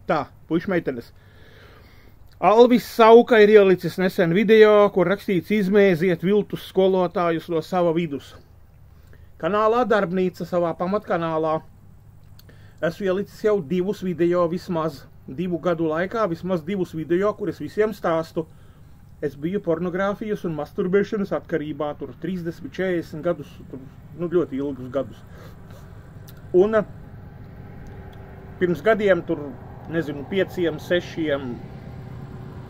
Tā, puiši meitenes. Alvis Sauka ir ielicis nesen video, kur rakstīts izmēziet viltus skolotājus no sava vidus. Kanālā Darbnīca, savā pamatkanālā, esmu ielicis jau 2 video vismaz 2 gadu laikā, vismaz 2 video, kur es visiem stāstu. Es biju pornogrāfijas un masturbēšanas atkarībā, tur 30, 40 gadus, tur, ļoti ilgus gadus. Un pirms gadiem tur, nezinu, 5, 6,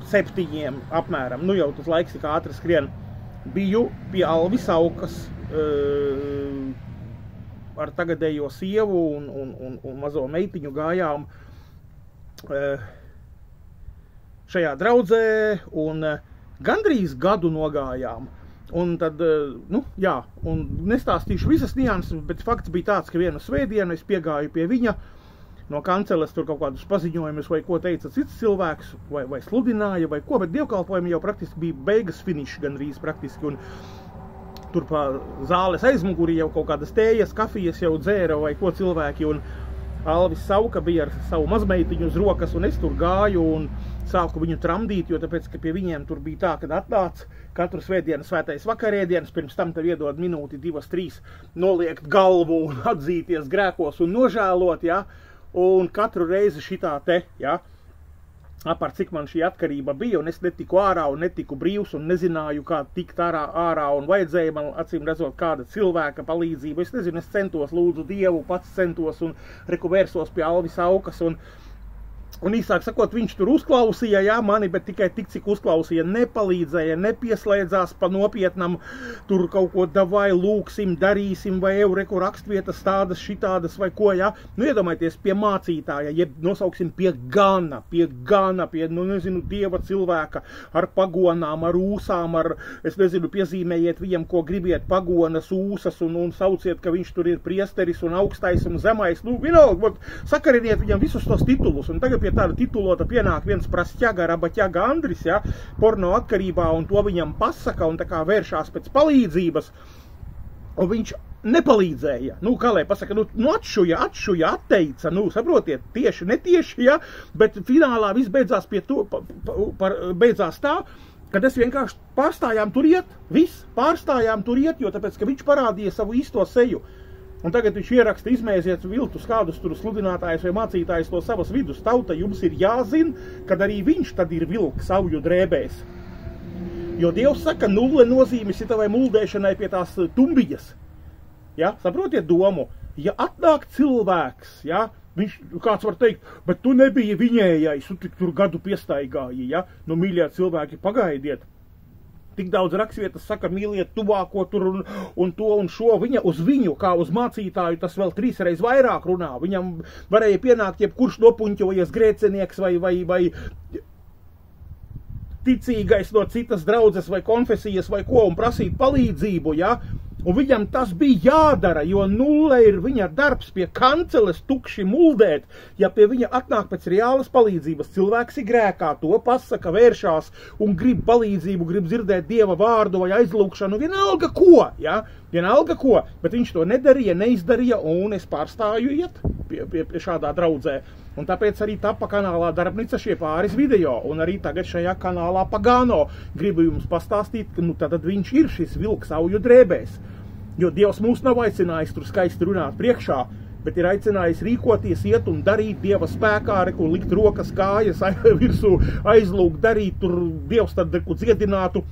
7 apmēram, jau tas laiks tik ātri skrien, biju pie Alvis Saukas ar tagadējo sievu un mazo meitiņu gājām šajā draudzē un gandrīz gadu nogājām. Un tad, un nestāstīšu visas nianses, bet fakts bija tāds, ka vienu svētdienu es piegāju pie viņa, no kanceles tur kaut kādus paziņojumus vai ko teica cits cilvēks, vai sludināja, vai ko, bet dievkalpojumi jau praktiski bija beigas finišs gandrīz praktiski, un tur pa zāles aizmugurī jau kaut kādas tējas, kafijas jau dzēra vai ko cilvēki, un Alvis Sauka bija ar savu mazmeitiņu uz rokas, un es tur gāju un sāku viņu tramdīt, jo tāpēc, ka pie viņiem tur bija tā, kad atnāc katru svētdienu svētais vakarēdienas, pirms tam tev iedod minūti, 2, 3, noliekt galvu un atzīties grēkos un nožēlot, ja, un katru reizi šitā te, ja, apar cik man šī atkarība bija, un es netiku ārā un netiku brīvs un nezināju, kā tikt ārā un vajadzēja man acīm redzot kāda cilvēka palīdzību. Es nezinu, es centos, lūdzu Dievu, pats centos un vērsos pie Alvis Saukas un īsāk sakot, viņš tur uzklausīja, jā, mani, bet tikai tik, cik uzklausīja, nepalīdzēja, nepieslēdzās pa nopietnam, tur kaut ko davai, lūksim, darīsim, vai reku rakstvietas tādas, šitādas, vai ko, jā. Iedomājieties pie mācītāja, jeb nosauksim pie gana, nezinu, Dieva cilvēka, ar pagonām, ar ūsām, es nezinu, piezīmējiet viņam, ko gribiet, pagonas, ūsas, un sauciet, ka viņš tur ir priesteris un augstais un zemais, vienalga, sakariniet viņam visus tos titulus, un tagad pie tāda titulota pienāk viens prasķaga, rabaķaga Andris, ja, porno atkarībā, un to viņam pasaka, un tā kā vēršās pēc palīdzības, un viņš nepalīdzēja. Kā lai pasaka, atšuja, atteica, saprotiet, tieši, netieši, ja, bet finālā viss beidzās pie to, beidzās tā, kad es vienkārši pārstājām tur iet, jo tāpēc, ka viņš parādīja savu īsto seju. Un tagad viņš ieraksta, izmēziet viltus kādus tur sludinātājus vai mācītājus no savas vidus. Tauta jums ir jāzina, kad arī viņš tad ir vilks savju drēbēs. Jo Dievs saka, 0 nozīmes ir tavai muldēšanai pie tās tumbiņas. Ja? Saprotiet domu? Ja atnāk cilvēks, ja? Viņš, kāds var teikt, bet tu nebija viņējais, tu tik tur gadu piestaigāji, ja? Mīļie cilvēki, pagaidiet. Tik daudz rakstvietas saka, mīliet tuvāko tur un to un šo. Viņa uz viņu, kā uz mācītāju, tas vēl 3 reiz vairāk runā. Viņam varēja pienākt jebkurš nopuņķojies grēcinieks vai ticīgais no citas draudzes vai konfesijas vai ko un prasīt palīdzību, ja? Un viņam tas bija jādara, jo 0 ir viņa darbs pie kanceles tukši muldēt. Ja pie viņa atnāk pēc reālas palīdzības, cilvēks ir grēkā, to pasaka, vēršās un grib palīdzību, grib dzirdēt Dieva vārdu vai aizlūgšanu, vienalga ko, ja? Vienalga ko, bet viņš to nedarīja, neizdarīja, un es pārstāju iet pie šādā draudzē. Un tāpēc arī tapa kanālā Darbnīca šie pāris video, un arī tagad šajā kanālā Pagano gribu jums pastāstīt, ka tad viņš ir šis vilks auju drēbēs. Jo Dievs mūs nav aicinājis tur skaisti runāt priekšā, bet ir aicinājis rīkoties, iet un darīt Dieva spēkā, likt rokas kājas virsū, aizlūgt, darīt tur Dievs tad dziedinātu.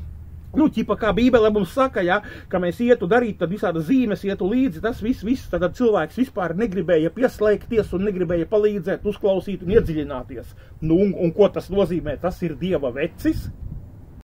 Ķipa kā Bībele mums saka, ja, ka mēs ietu darīt, tad visādas zīmes ietu līdzi, tas viss, tad cilvēks vispār negribēja pieslēgties un negribēja palīdzēt, uzklausīt un iedziļināties. Un ko tas nozīmē? Tas ir Dieva vecis.